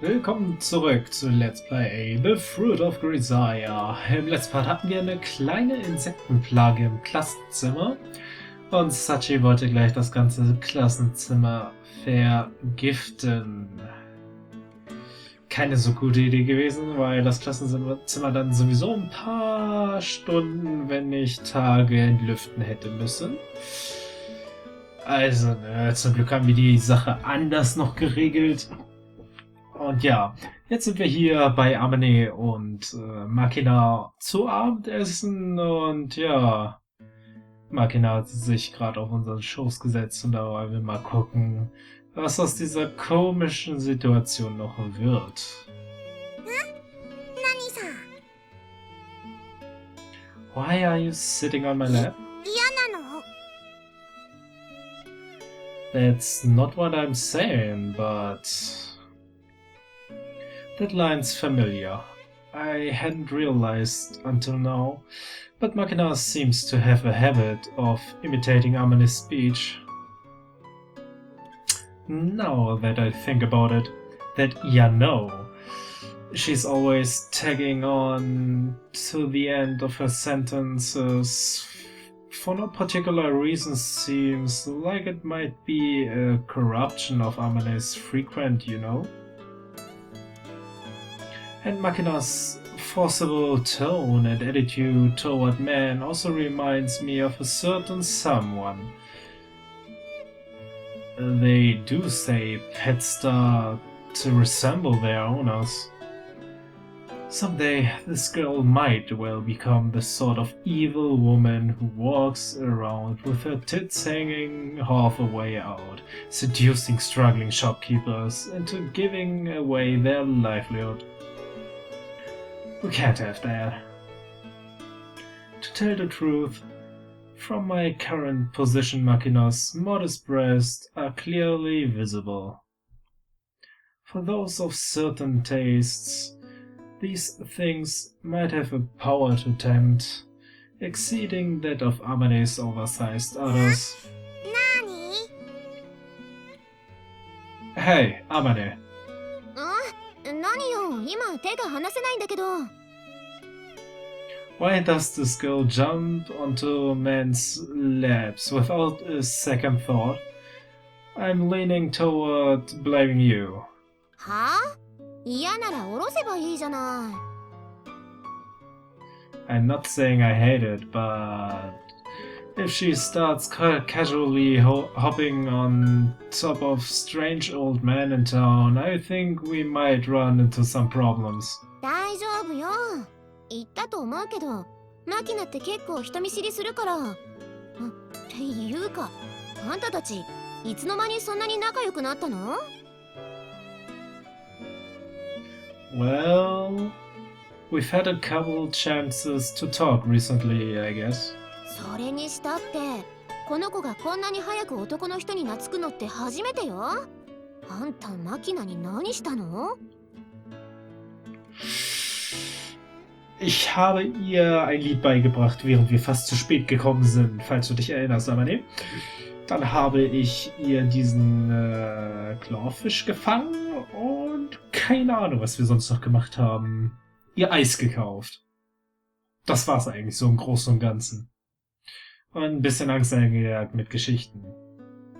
Willkommen zurück zu Let's Play The Fruit of Grisaia. Im letzten Part hatten wir eine kleine Insektenplage im Klassenzimmer und Sachi wollte gleich das ganze Klassenzimmer vergiften. Keine so gute Idee gewesen, weil das Klassenzimmer dann sowieso ein paar Stunden, wenn nicht Tage, entlüften hätte müssen. Also, zum Glück haben wir die Sache anders noch geregelt. Und ja, jetzt sind wir hier bei Amane und Makina zu Abendessen und ja, Makina hat sich gerade auf unseren Schoß gesetzt und da wollen wir mal gucken, was aus dieser komischen Situation noch wird. Why are you sitting on my lap? That's not what I'm saying, but... That line's familiar. I hadn't realized until now, but Makina seems to have a habit of imitating Amane's speech. Now that I think about it, that no, she's always tagging on to the end of her sentences. For no particular reason seems like it might be a corruption of Amane's frequent, you know? And Makina's forcible tone and attitude toward men also reminds me of a certain someone. They do say pets start to resemble their owners. Someday this girl might well become the sort of evil woman who walks around with her tits hanging half a way out, seducing struggling shopkeepers into giving away their livelihood. We can't have that. To tell the truth, from my current position Makina's modest breasts are clearly visible. For those of certain tastes, these things might have a power to tempt, exceeding that of Amane's oversized others. Hey, Amane. Why does this girl jump onto men's laps without a second thought? I'm leaning toward blaming you. I'm not saying I hate it, but if she starts casually hopping on top of strange old men in town, I think we might run into some problems. 大丈夫よ。言ったと思うけど、マキナって結構人見知りするから。っていうか、あんたたちいつの間にそんなに仲良くなったの？ Well, we've had a couple chances to talk recently, I guess. それにしたって、この子がこんなに早く男の人に懐くのって初めてよ。あんたマキナに何したの？ Ich habe ihr ein Lied beigebracht, während wir fast zu spät gekommen sind, falls du dich erinnerst, Amane. Dann habe ich ihr diesen Clawfisch gefangen und keine Ahnung, was wir sonst noch gemacht haben. Ihr Eis gekauft. Das war's eigentlich so im Großen und Ganzen. Und ein bisschen Angst eingejagt mit Geschichten.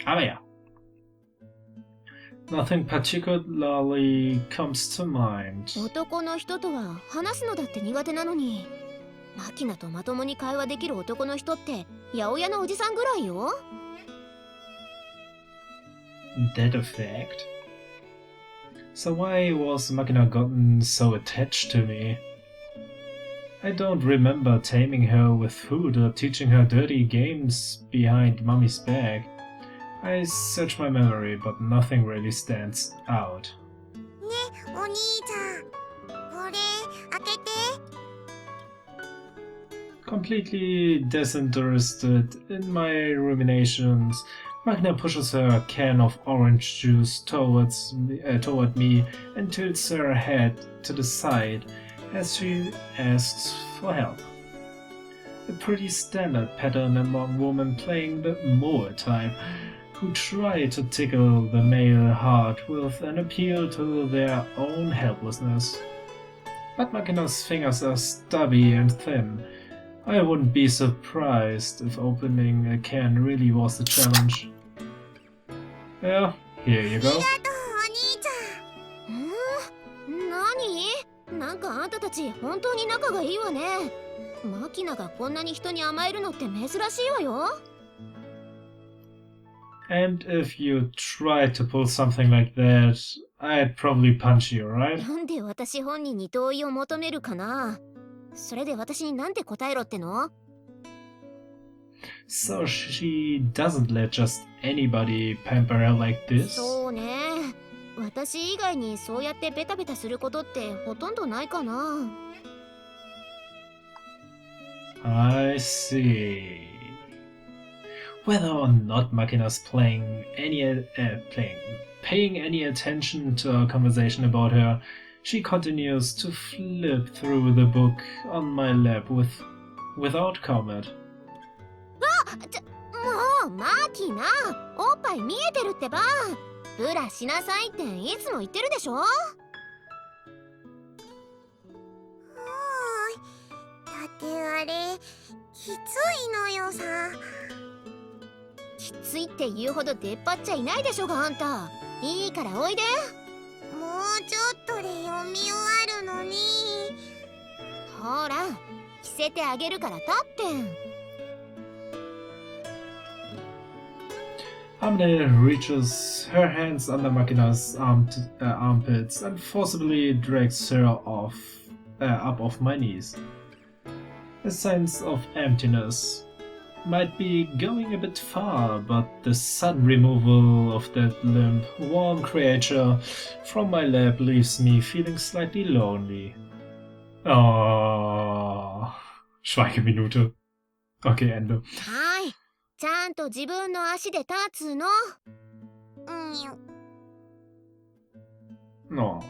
Aber ja. Nothing particularly comes to mind. 男の人とは話すのだって苦手なのに、マキナとまともに会話できる男の人って八百屋のおじさんぐらいよ。That a fact? So why was Makina gotten so attached to me? I don't remember taming her with food or teaching her dirty games behind Mummy's back. I search my memory, but nothing really stands out. Completely disinterested in my ruminations, Makina pushes her can of orange juice toward me and tilts her head to the side as she asks for help. A pretty standard pattern among women playing the Moor type. who try to tickle the male heart with an appeal to their own helplessness. But Makina's fingers are stubby and thin. I wouldn't be surprised if opening a can really was the challenge. Yeah, here you go. 何？なんかあんたたち本当に仲がいいわね。マキナがこんなに人に甘えるのって珍しいわよ。And if you tried to pull something like that, I'd probably punch you, right? なんで私本人に同意を求めるかな。それで私になんて答えろっての？ So she doesn't let just anybody pamper her like this? そうね。私以外にそうやってベタベタすることってほとんどないかな。I see. Whether or not Makina's paying any attention to our conversation about her, she continues to flip through the book on my lap without comment. もうマキナ、おっぱい見えてるってば。ブラしなさいっていつも言ってるでしょ。だってあれきついのよさ。きついって言うほど出っ張っちゃいないでしょがあんた。いいからおいで。もうちょっとで読み終わるのに。ほら着せてあげるから立ってん。Amne reaches her hands under Makina's armpits and forcibly drags her up off my knees. A sense of emptiness might be going a bit far, but the sudden removal of that limp, warm creature from my lap leaves me feeling slightly lonely. Oh, Schweigeminute. Okay, Ende. はい。ちゃんと自分の足で立つの。No. もう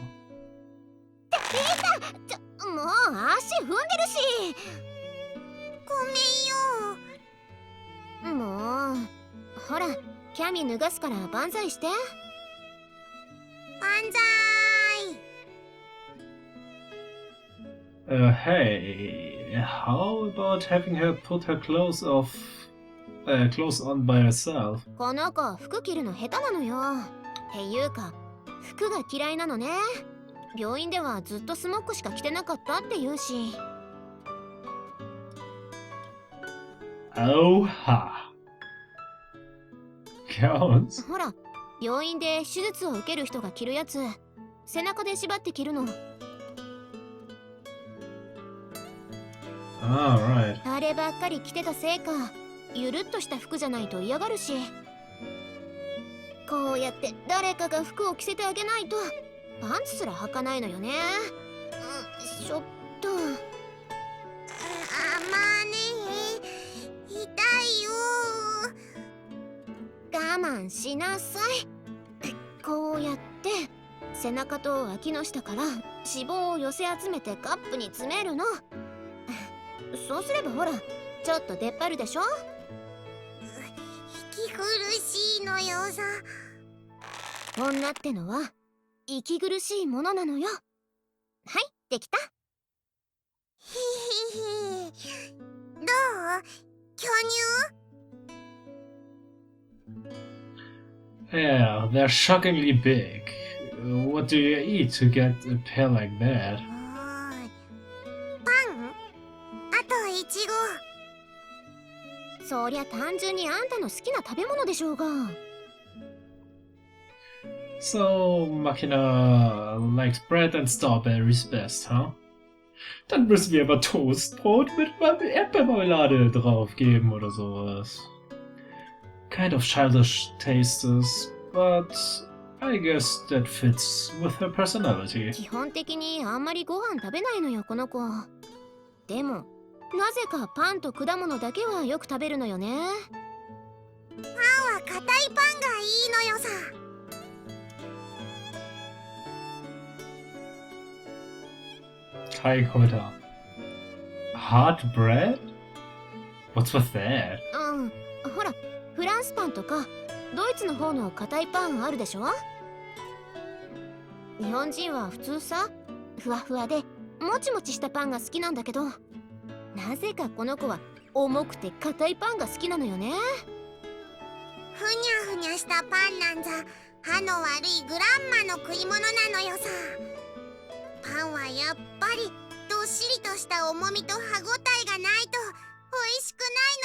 足踏んでるし。ごめんよ。もうほらキャミ脱がすから万歳して。万歳。Hey, how about having her put her clothes on by herself? この子服着るの下手なのよ。っていうか服が嫌いなのね。病院ではずっとスモックしか着てなかったって言うし。Oh ha. Counts. ほら病院で手術を受ける人が着るやつ、背中で縛って着るの。Alright. あればっかり着てたせいか、ゆるっとした服じゃないと嫌がるし。こうやって誰かが服を着せてあげないとパンツすら履かないのよね。ちょっと。まあね、痛いよ。我慢しなさい。こうやって背中と脇の下から脂肪を寄せ集めてカップに詰めるの。そうすればほらちょっと出っ張るでしょ。息苦しいのよさ。女ってのは息苦しいものなのよ。はい、できた。どう？巨乳？ Yeah, they're shockingly big. What do you eat to get a pair like that? パン？あとイチゴ。そりゃ単純にあんたの好きな食べ物でしょうが。So, Makina likes bread and strawberries best, huh? Dann müssen wir aber Toastbrot mit Erdbeermarmelade drauf geben oder sowas. Kind of childish tastes, but I guess that fits with her personality. 基本的にあんまりご飯食べないのよこの子。でもなぜかパンと果物だけはよく食べるのよね。パンは硬いパンがいいのよさ。Kein Kommentar. Hard bread? What's with that? ほらフランスパンとかドイツの方の硬いパンあるでしょ。日本人は普通さ、ふわふわでもちもちしたパンが好きなんだけど、なぜかこの子は重くて硬いパンが好きなのよね。ふにゃふにゃしたパンなんざ歯の悪いグランマの食い物なのよさ。パンはやっぱりどっしりとした重みと歯ごたえがないと美味しくない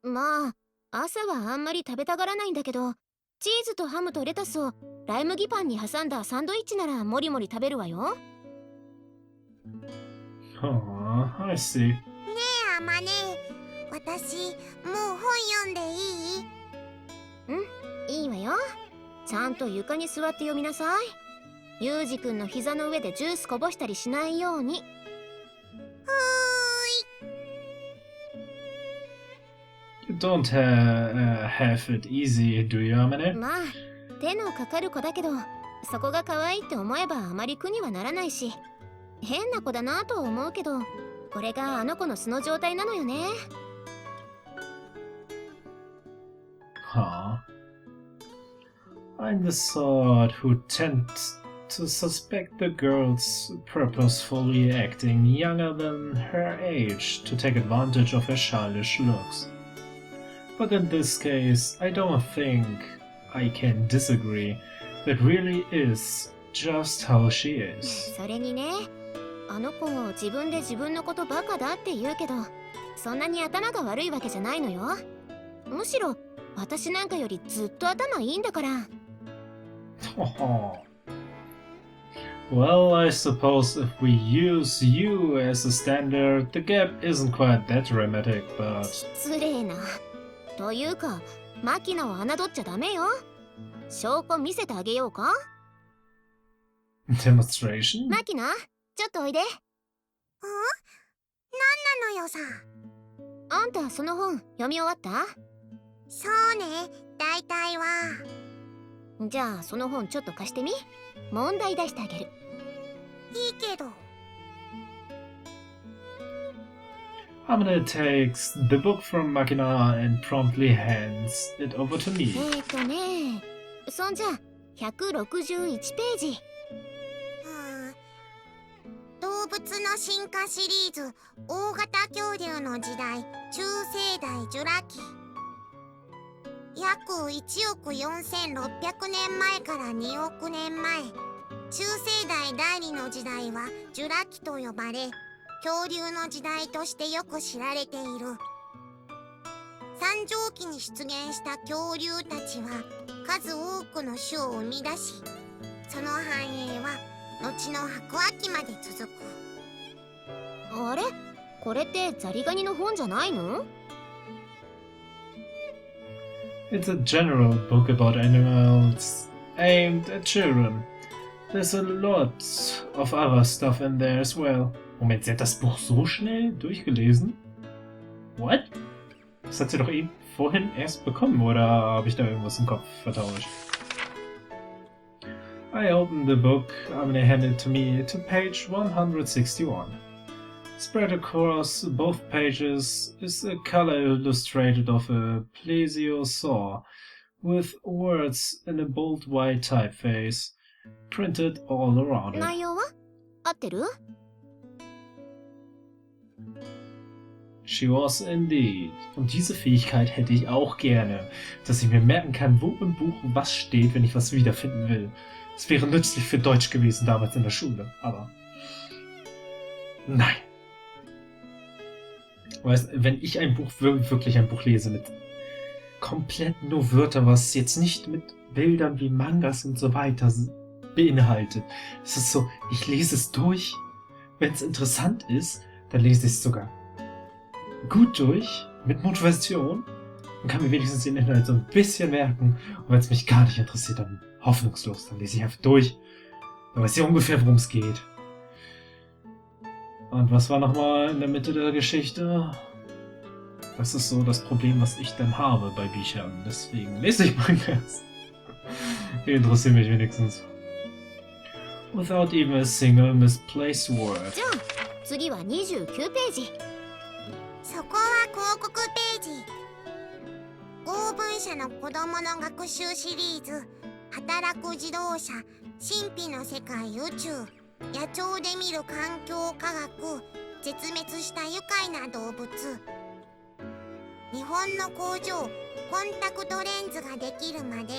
のよさ。まあ朝はあんまり食べたがらないんだけど、チーズとハムとレタスをライ麦パンに挟んだサンドイッチならもりもり食べるわよ。Oh, I see. ねえ、あまね、私もう本読んでいい？いいわよ。ちゃんと床に座って読みなさい。ユージくんの膝の上でジュースこぼしたりしないように。You don't have it easy, do you, Amane? まあ手のかかる子だけど、そこが可愛いって思えばあまり苦にはならないし、変な子だなとは思うけど、これがあの子の素の状態なのよね。Huh. I'm the sort who tends to suspect the girl's purposefully acting younger than her age to take advantage of her childish looks. But in this case, I don't think I can disagree. That really is just how she is. それにね、あの子自分で自分のことバカだって言うけど、そんなに頭が悪いわけじゃないのよ。むしろ私なんかよりずっと頭いいんだから。Well, I suppose if we use you as a standard, the gap isn't quite that dramatic, but... 失礼な。というか、マキナを侮っちゃダメよ。証拠見せてあげようか？ Demonstration? マキナ、ちょっとおいで。なんなのよさ。あんたその本読み終わった？そうね、大体は。じゃあその本ちょっと貸してみ。問題出してあげる。いいけど。Amane takes the book from Makina and promptly hands it over to me. そんじゃ161ページ。動物の進化シリーズ、大型恐竜の時代、中生代ジュラ紀。約1億4600年前から2億年前、中生代第2の時代はジュラ紀と呼ばれ、恐竜の時代としてよく知られている。三畳紀に出現した恐竜たちは数多くの種を生み出し、その繁栄は後の白亜紀まで続く。あれ？これってザリガニの本じゃないの？ It's a general book about animals aimed at children. There's a lot of other stuff in there as well. Moment, sie hat das Buch so schnell durchgelesen? What? Das hat sie doch eben vorhin erst bekommen, oder habe ich da irgendwas im Kopf vertauscht? I opened the book, Amine handed it to me, to page 161. Spread across both pages is a color illustrated of a plesiosaur with words in a bold white typeface printed all around it. 内容は合ってる？ She was indeed. Und diese Fähigkeit hätte ich auch gerne, dass ich mir merken kann, wo im Buch was steht, wenn ich was wiederfinden will. Es wäre nützlich für Deutsch gewesen damals in der Schule, aber nein. Weißt, wenn ich ein Buch, wirklich ein Buch lese mit komplett nur Wörtern, was jetzt nicht mit Bildern wie Mangas und so weiter beinhaltet. Es ist so, ich lese es durch, wenn es interessant ist, dann lese ich es sogar gut durch, mit Motivation und kann mir wenigstens den Inhalt so ein bisschen merken. Und wenn es mich gar nicht interessiert, dann hoffnungslos, dann lese ich einfach durch. Dann weiß ich ungefähr, worum es geht. Und was war nochmal in der Mitte der Geschichte? Das ist so das Problem, was ich dann habe bei Büchern. Deswegen lese ich Mangas. Die interessieren mich wenigstens. Without even a single misplaced word. じゃあ次は29ページ。そこは広告ページ。5合文社の子供の学習シリーズ、働く自動車、神秘の世界宇宙、野鳥で見る環境科学、絶滅した愉快な動物。日本の工場、コンタクトレンズができるまで、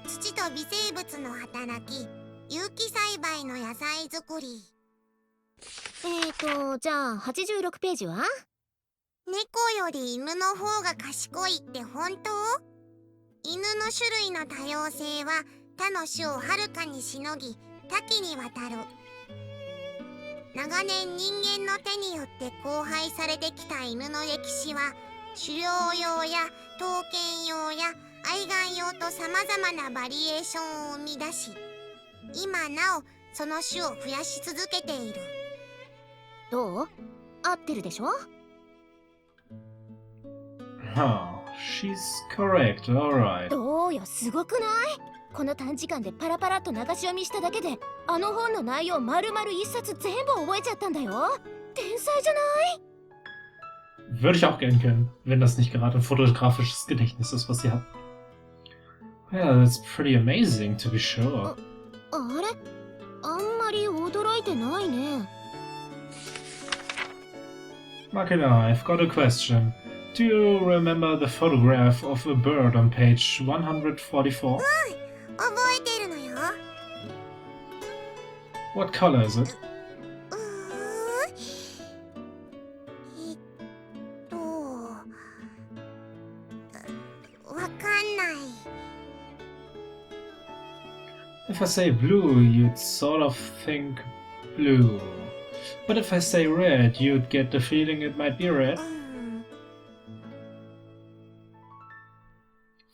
土と微生物の働き、有機栽培の野菜作り。じゃあ86ページは？猫より犬の方が賢いって本当？犬の種類の多様性は他の種をはるかにしのぎ、多岐にわたる。長年人間の手によって交配されてきた犬の歴史は、狩猟用や刀剣用や愛玩用とさまざまなバリエーションを生み出し、今なおその種を増やし続けている。どう？合ってるでしょ？ Huh, she's correct, alright. どうよ、すごくない？この短時間でパラパラっと流し読みしただけで、あの本の内容丸々一冊全部覚えちゃったんだよ。天才じゃない？ Würde ich auch gern können, wenn das nicht gerade ein fotografisches Gedächtnis ist, was sie hat. Yeah, that's pretty amazing, to be sure. あれ？あんまり驚いてないね。Makina, I've got a question. Do you remember the photograph of a bird on page 144? 覚えてるのよ。What color is it? わかんない。If I say blue, you'd sort of think blue. But if I say red, you'd get the feeling it might be red.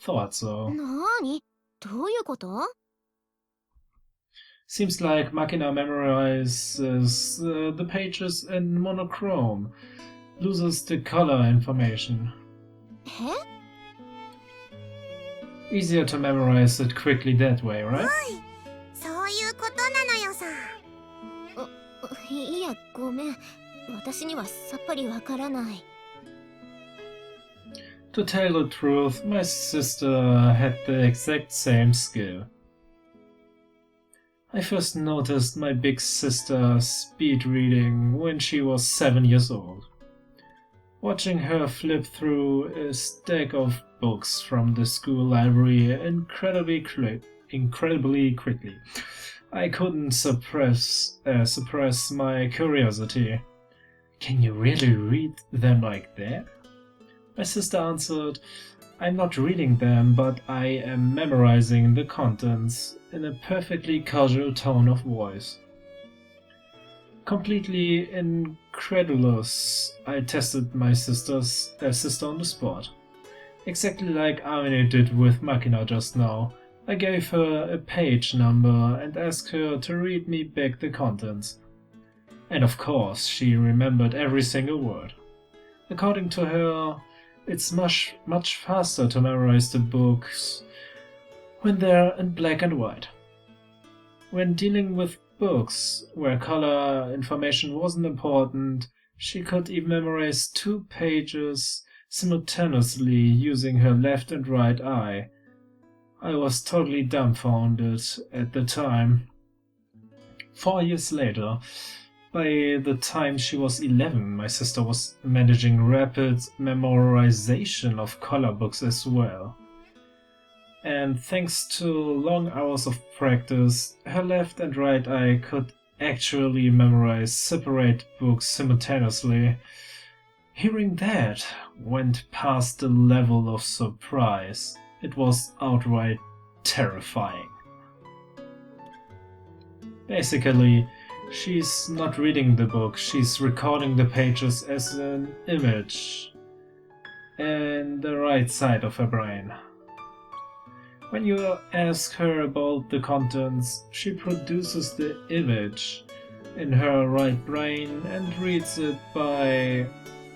Thought so. なーに？どういうこと？ Seems like Makina memorizes the pages in monochrome, loses the color information. え？ Easier to memorize it quickly that way, right? そういうことなのよさ。いや、ごめん。私にはさっぱりわからない。To tell the truth, my sister had the exact same skill. I first noticed my big sister speed reading when she was 7 years old. Watching her flip through a stack of books from the school library incredibly quickly, I couldn't suppress my curiosity. Can you really read them like that? My sister answered, I'm not reading them, but I am memorizing the contents in a perfectly casual tone of voice. Completely incredulous, I tested my sister on the spot. Exactly like Arne did with Makina just now, I gave her a page number and asked her to read me back the contents. And of course, she remembered every single word. According to her, it's much faster to memorize the books when they're in black and white. When dealing with books where color information wasn't important, she could even memorize 2 pages simultaneously using her left and right eye. I was totally dumbfounded at the time. 4 years later, by the time she was 11, my sister was managing rapid memorization of color books as well. And thanks to long hours of practice, her left and right eye could actually memorize separate books simultaneously. Hearing that went past the level of surprise. It was outright terrifying. Basically, she's not reading the book, she's recording the pages as an image in the right side of her brain. When you ask her about the contents, she produces the image in her right brain and reads it by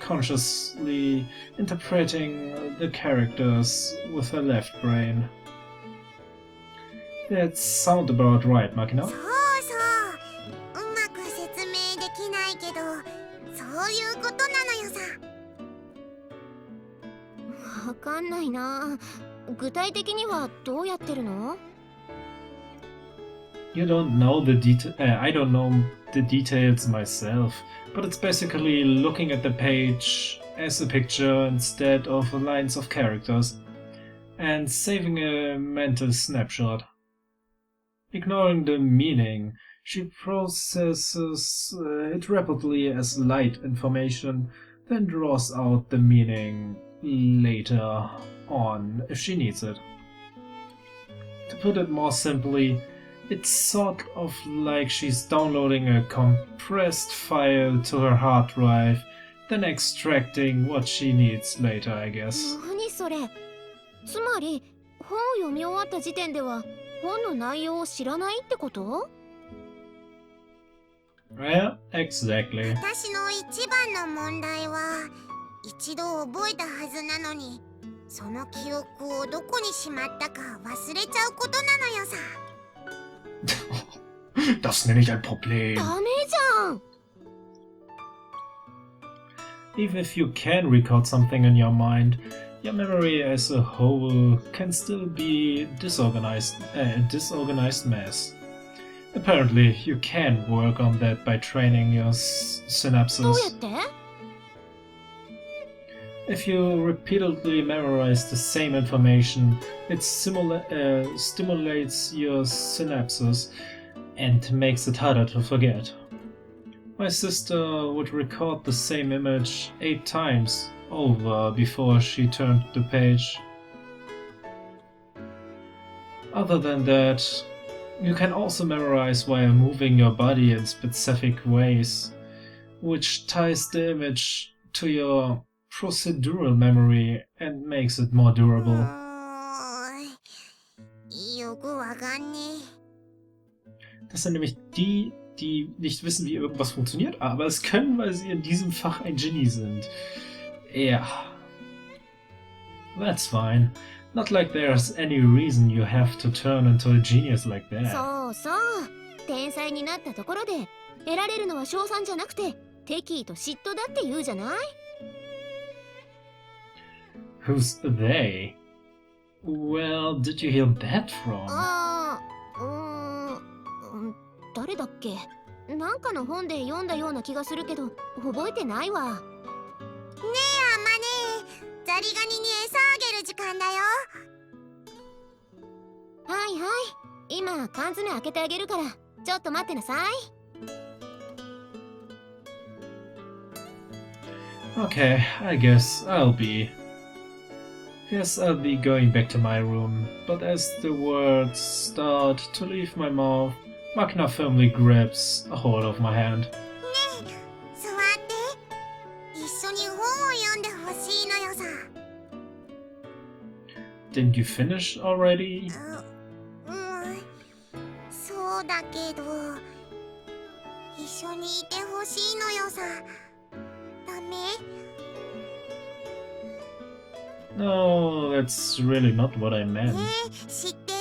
consciously interpreting the characters with her left brain. That sound about right, Makina? そうそう。うまく説明できないけど、そういうことなのよさ。わかんないな。具体的にはどうやってるの？ You don't know the I don't know the details myself, but it's basically looking at the page as a picture instead of lines of characters, and saving a mental snapshot. Ignoring the meaning, she processes it rapidly as light information, then draws out the meaning later on if she needs it. To put it more simply, it's sort of like she's downloading a compressed file to her hard drive, then extracting what she needs later, I guess. 何それ。つまり本を読み終わった時点では本の内容を知らないってこと？ Yeah, exactly. 私の一番の問題は一度覚えたはずなのにその記憶をどこにしまったか忘れちゃうことなのよさ。Das nenne ich ein Problem. ダメじゃん。 Even if you can record something in your mind, your memory as a whole can still be a disorganized mess. Apparently, you can work on that by training your どうや synapses. って？ If you repeatedly memorize the same information, it stimulates your synapses and makes it harder to forget. My sister would record the same image 8 times over before she turned the page. Other than that, you can also memorize while moving your body in specific ways, which ties the image to your procedural memory and makes it more durable. よくわかんねえ。 Das sind nämlich die, die nicht wissen, wie irgendwas funktioniert, aber es können, weil sie in diesem Fach ein Genie sind. Yeah. That's fine. Not like there's any reason you have to turn into a genius like that. そうそう。天才になったところで得られるのは賞賛じゃなくて敵意と嫉妬だって言うじゃない？ Who's they? Well, did you hear that from? 誰だっけ？なんかの本で読んだような気がするけど覚えてないわ。ねえあまねえ、ザリガニに餌あげる時間だよ。はいはい、今缶詰開けてあげるからちょっと待ってなさい。 Okay, I guess I'll be going back to my room, but as the words start to leave my mouth, Makina firmly grabs a hold of my hand. ねえ、座って。一緒に本を読んでほしいのよさ。 Didn't you finish already? そうだけど一緒にいてほしいのよさ。ダメ？ No, that's really not what I meant. 知ってる？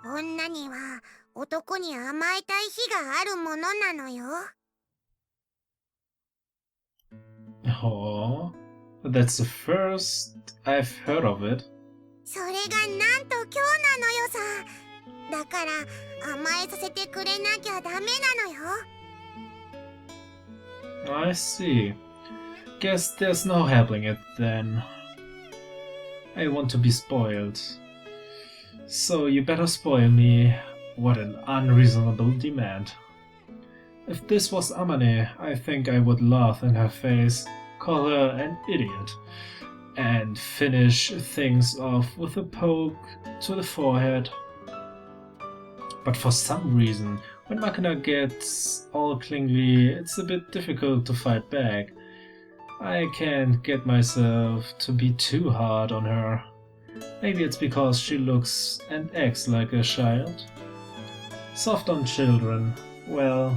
女には男に甘えたい日があるものなのよ。 Oh, that's the first I've heard of it. それがなんと今日なのよさ。だから甘えさせてくれなきゃダメなのよ。 I see. Guess there's no helping it then. I want to be spoiled. So you better spoil me. What an unreasonable demand. If this was Amane, I think I would laugh in her face, call her an idiot, and finish things off with a poke to the forehead. But for some reason, when Makina gets all clingy, it's a bit difficult to fight back. I can't get myself to be too hard on her. Maybe it's because she looks and acts like a child. Soft on children, well,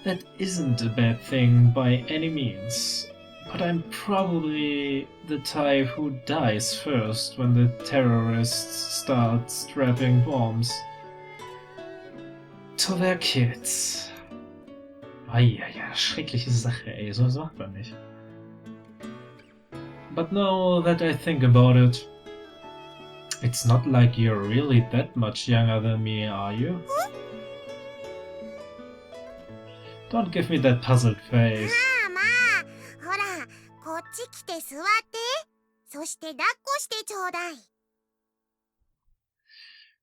that isn't a bad thing by any means. But I'm probably the type who dies first when the terrorists start strapping bombs to their kids. Eieiei, schreckliche Sache, ey, sowas macht man nicht. But now that I think about it, it's not like you're really that much younger than me, are you? Don't give me that puzzled face. まあほらこっち来て座ってそして抱っこしてちょうだい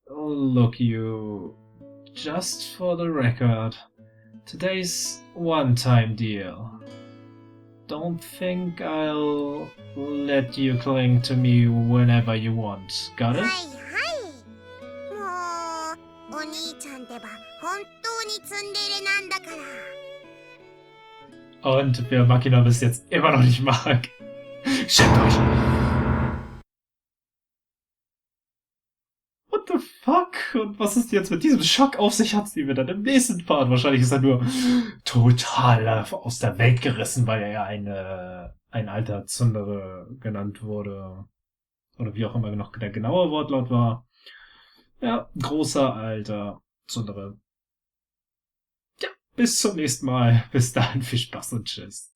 Oh, look, you. Just for the record, today's one-time deal. Don't think I'll let you cling to me whenever you want. Got はい it? はいもうお兄ちゃんってば本当にツンデレなんだから Und wer Makina bis jetzt immer noch nicht mag. Schämt euch! What the fuck? Und was ist jetzt mit diesem Schock auf sich hat, sehen wir dann im nächsten Part. Wahrscheinlich ist er nur total aus der Welt gerissen, weil er ja ein alter Zundere genannt wurde. Oder wie auch immer noch der genaue Wortlaut war. Ja, großer alter Zundere. Ja, bis zum nächsten Mal. Bis dahin, viel Spaß und tschüss.